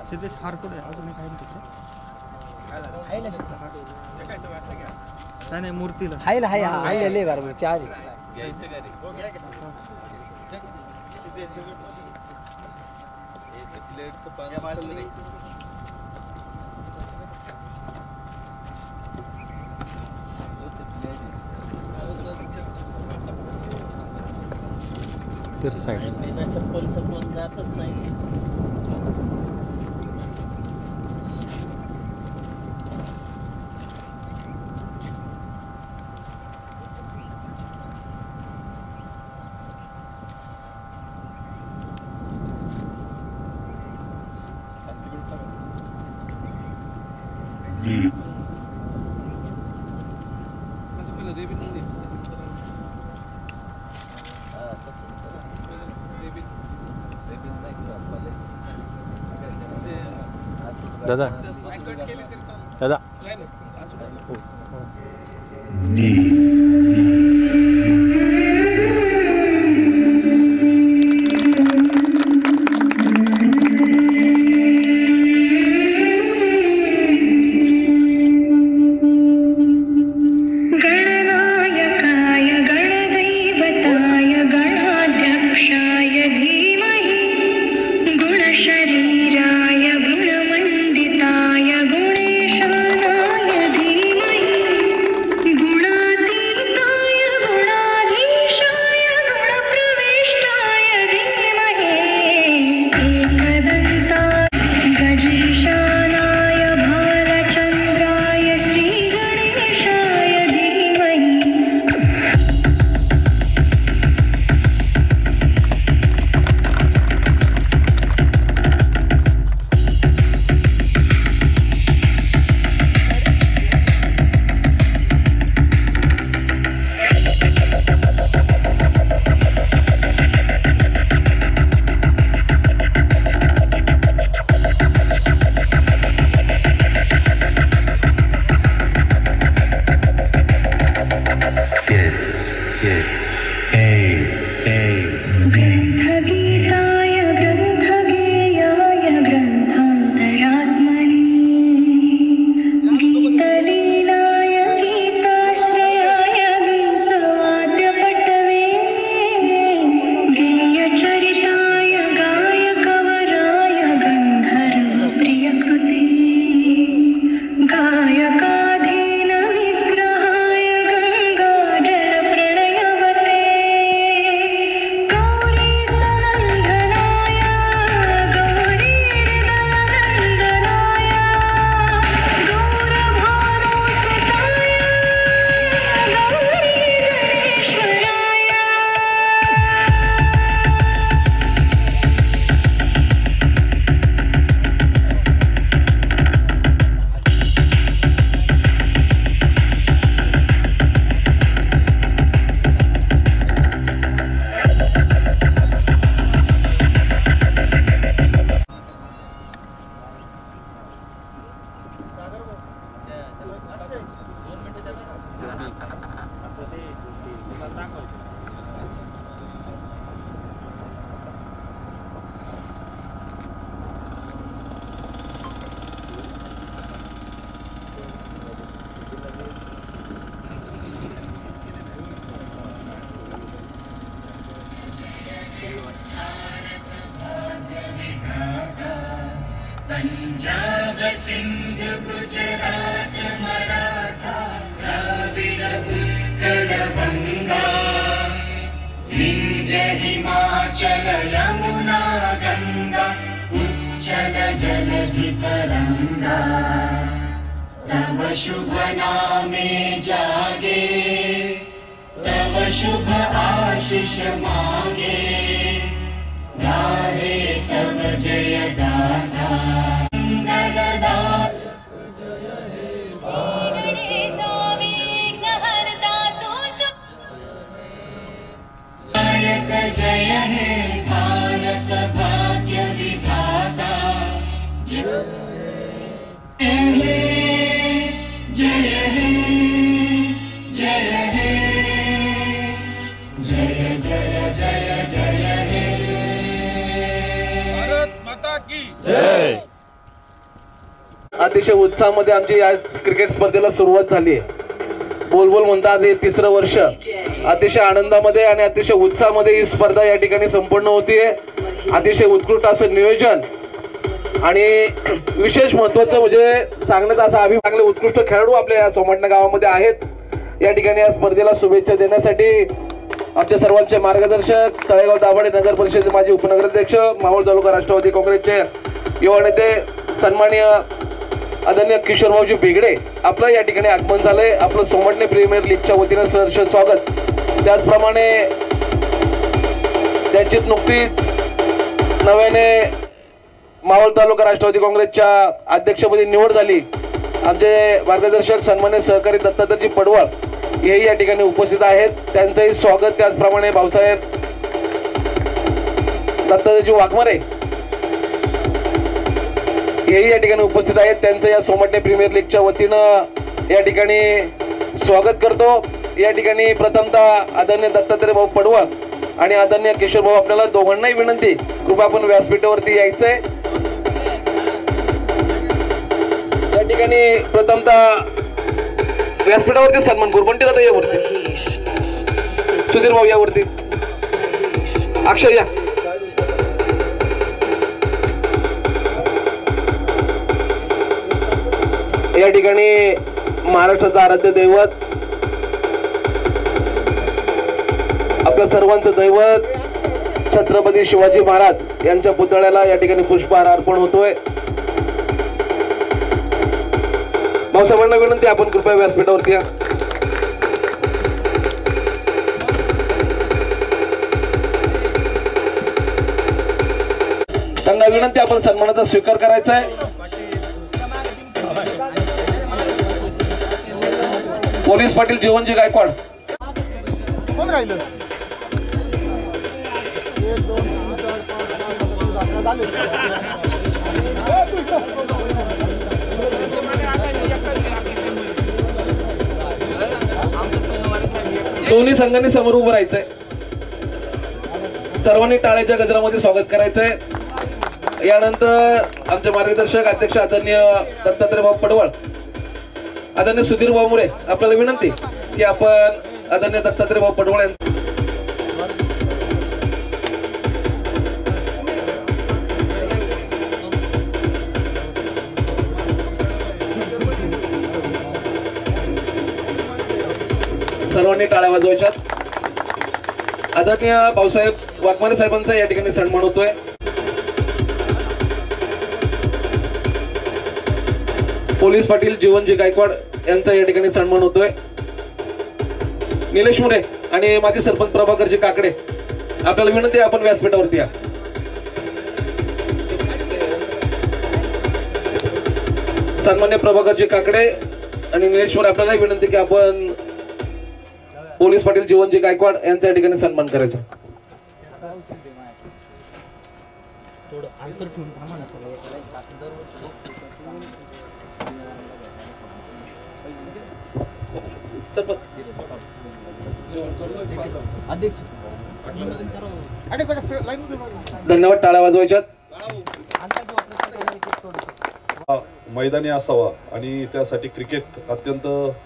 सिद्धेश हार कुठे अजून काय तिकडे नाही मूर्तीला हाय ना हाय लय बार चार घ्यायचं का रे हो घ्या सिद्धेश प्लेटचं पाणी वाजलं रे तर साईड बिना चप्पलचं कोण जातच नाही दादा दादा पंजाब सिंध गुजरात मराठा द्राविड उत्कल बंगा विंध्य हिमाचल यमुना गंगा उच्चल जलधि तरंगा तव शुभ नामे जागे तव शुभ आशीष मांगे गाहे तव जय गाथा मंगलदायक जय हे गणेशा विघ्नहर्ता तु नायक जय हे भारत भाग्य विधाता जय हे जय हे जय अतिशय उत्साहामध्ये आमची या क्रिकेट स्पर्धेला सुरुवात झाली आहे. बोलबोल म्हणतात हे तिसरं वर्ष अतिशय आनंदामध्ये आणि अतिशय उत्साहामध्ये ही स्पर्धा या ठिकाणी संपन्न होतीये. अतिशय उत्कृष्ट असं नियोजन आणि विशेष महत्वाचं म्हणजे सांगण्यात असं चांगले उत्कृष्ट खेळाडू आपल्या या सोमटणा गावामध्ये आहेत. या ठिकाणी या स्पर्धेला शुभेच्छा देण्यासाठी आमच्या सर्वांचे मार्गदर्शक तळेगाव दाभाडे नगर परिषदेचे माजी उपनगराध्यक्ष मावळ तालुका राष्ट्रवादी काँग्रेसचे युवा नेते सन्माननीय आदरणीय किशोरभाऊजी बेगडे आपलं या ठिकाणी आगमन झालंय. आपलं सोमटणे प्रीमियर लीगच्या वतीनं सहर्ष स्वागत. त्याचप्रमाणे त्यांची नुकतीच नव्याने मावळ तालुका राष्ट्रवादी काँग्रेसच्या अध्यक्षपदी निवड झाली. आमचे मार्गदर्शक सन्मान्य सहकारी दत्तात्रजी पडवळ हेही या ठिकाणी उपस्थित आहेत. त्यांचंही स्वागत. त्याचप्रमाणे भाऊसाहेब दत्तात्रजी वाघमारे हेही या ठिकाणी उपस्थित आहेत. त्यांचं या सोमटणे प्रीमियर लीगच्या वतीनं या ठिकाणी स्वागत करतो. या ठिकाणी प्रथमतः आदरणीय दत्तात्रय भाऊ पडवळ आणि आदरणीय किशोर भाऊ आपल्याला दोघांनाही विनंती कृपया आपण व्यासपीठावरती यायचंय. या ठिकाणी प्रथमतः व्यासपीठावरती सन्मान करू. पण दादा यावरती सुधीर भाऊ यावरती अक्षय या. या ठिकाणी महाराष्ट्राचं आराध्य दैवत आपल्या सर्वांचं दैवत छत्रपती शिवाजी महाराज यांच्या पुतळ्याला या ठिकाणी पुष्पहार अर्पण होतोय. भाऊसाहेबांना विनंती आपण कृपया व्यासपीठावरती या. त्यांना विनंती आपण सन्मानाचा स्वीकार करायचा आहे. पोलीस पाटील जीवनजी गायकवाड. कोण राहिलं? दोन्ही संघांनी समोर उभं राहायचंय. सर्वांनी टाळ्याच्या गजरामध्ये स्वागत करायचंय. यानंतर आमचे मार्गदर्शक अध्यक्ष आदरणीय दत्तात्रय भाऊ पडवळ आदरणीय सुधीर वामुरे आपल्याला विनंती की आपण आदरणीय दत्तात्रय भाऊ पडवळ यांचं सर्वांनी टाळ्या वाजवायच्यात. आदरणीय भाऊसाहेब वाघमारे साहेबांचा या ठिकाणी सन्मान होतोय. पोलीस पाटील जीवनजी गायकवाड यांचा या ठिकाणी सन्मान होतोय. निलेश मुरे आणि माजी सरपंच प्रभाकरजी काकडे आपल्याला विनंती आपण व्यासपीठावरती या. सन्मान्य प्रभाकरजी काकडे आणि निलेश मुरे आपल्याला विनंती की आपण पोलीस पाटील जीवनजी गायकवाड यांचा या ठिकाणी सन्मान करायचा. धन्यवाद. टाळ्या वाजवायच्यात. मैदानी असावा आणि त्यासाठी क्रिकेट अत्यंत